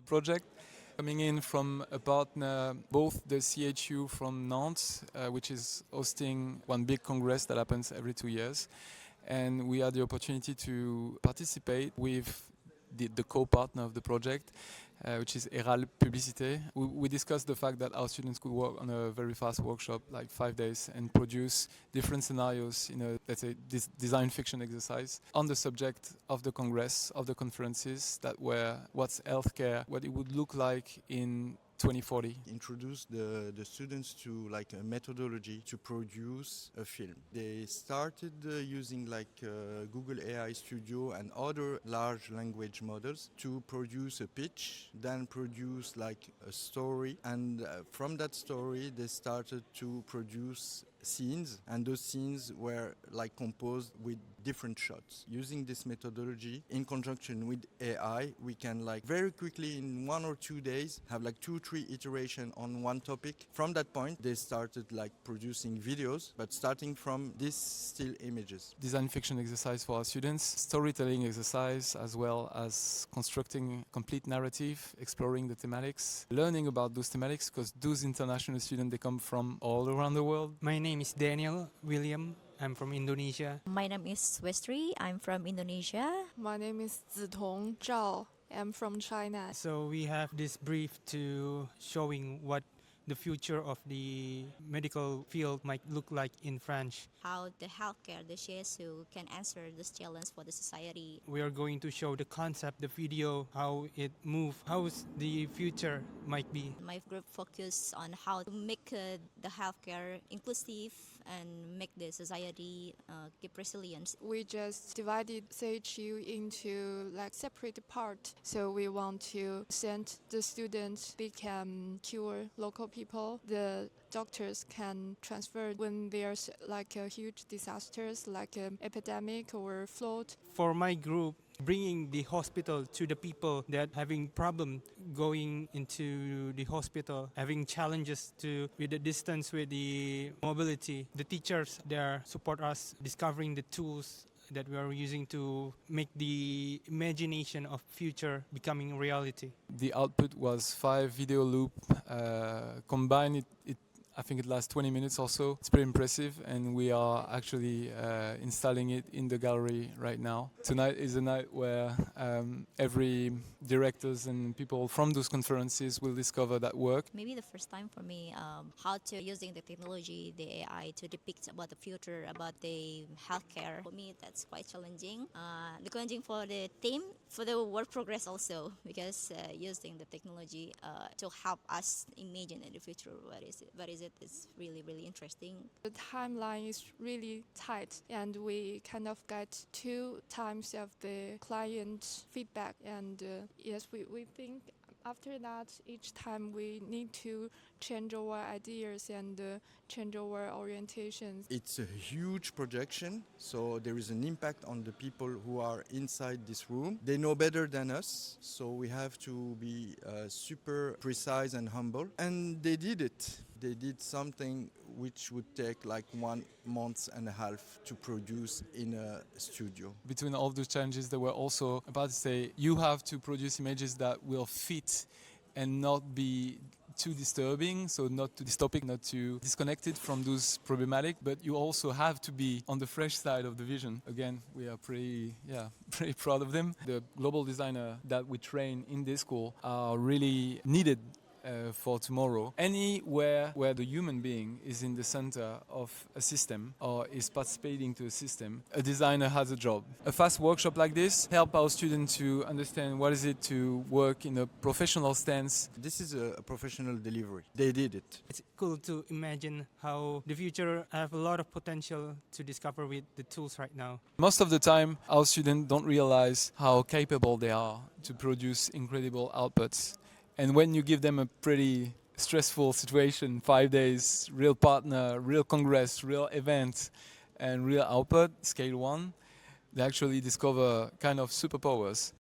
the project. Coming in from a partner, both the CHU from Nantes, which is hosting one big congress that happens every 2 years, and we had the opportunity to participate with the co-partner of the project, which is Heral Publicité. We discussed the fact that our students could work on a very fast workshop, like 5 days, and produce different scenarios in a, let's say, design fiction exercise on the subject of the congress, of the conferences that were what's healthcare, what it would look like in 2040. Introduce the students to like a methodology to produce a film. They started using Google AI Studio and other large language models to produce a pitch, then produce like a story, and from that story they started to produce scenes, and those scenes were like composed with different shots. Using this methodology in conjunction with AI, we can like very quickly in 1 or 2 days have like 2-3 iterations on one topic. From that point they started like producing videos, but starting from these still images. Design fiction exercise for our students, storytelling exercise, as well as constructing complete narrative, exploring the thematics, learning about those thematics, because those international students, they come from all around the world. My name is Daniel William. I'm from Indonesia. My name is Westry. I'm from Indonesia. My name is Zitong Zhao. I'm from China. So we have this brief to showing what the future of the medical field might look like in France. How the healthcare, the CSU can answer this challenge for the society. We are going to show the concept, the video, how it moves, how the future might be. My group focus on how to make the healthcare inclusive and make the society keep resilience. We just divided CHU into like separate part. So we want to send the students, they can cure local people. The doctors can transfer when there's like a huge disasters like an epidemic or flood. For my group, bringing the hospital to the people that having problem going into the hospital, having challenges with the distance, with the mobility. The teachers there support us discovering the tools that we are using to make the imagination of future becoming reality. The output was 5 video loop. Combined, I think it lasts 20 minutes or so. It's pretty impressive, and we are actually installing it in the gallery right now. Tonight is a night where every directors and people from those conferences will discover that work. Maybe the first time for me, how to using the technology, the AI, to depict about the future, about the healthcare. For me, that's quite challenging. The challenging for the team, for the work progress also, because using the technology to help us imagine in the future what is it is really, really interesting. The timeline is really tight, and we kind of get 2 times of the client feedback. And yes, we think after that, each time we need to change our ideas and change our orientations. It's a huge projection, so there is an impact on the people who are inside this room. They know better than us, so we have to be super precise and humble. And they did it. They did something which would take like 1.5 months to produce in a studio. Between all those challenges, they were also about to say, you have to produce images that will fit and not be too disturbing, so not too dystopic, not too disconnected from those problematic, but you also have to be on the fresh side of the vision. Again, we are pretty proud of them. The global designer that we train in this school are really needed for tomorrow. Anywhere where the human being is in the center of a system or is participating to a system, a designer has a job. A fast workshop like this help our students to understand what is it to work in a professional stance. This is a professional delivery. They did it. It's cool to imagine how the future have a lot of potential to discover with the tools right now. Most of the time, our students don't realize how capable they are to produce incredible outputs. And when you give them a pretty stressful situation, 5 days, real partner, real congress, real event, and real output, scale 1, they actually discover kind of superpowers.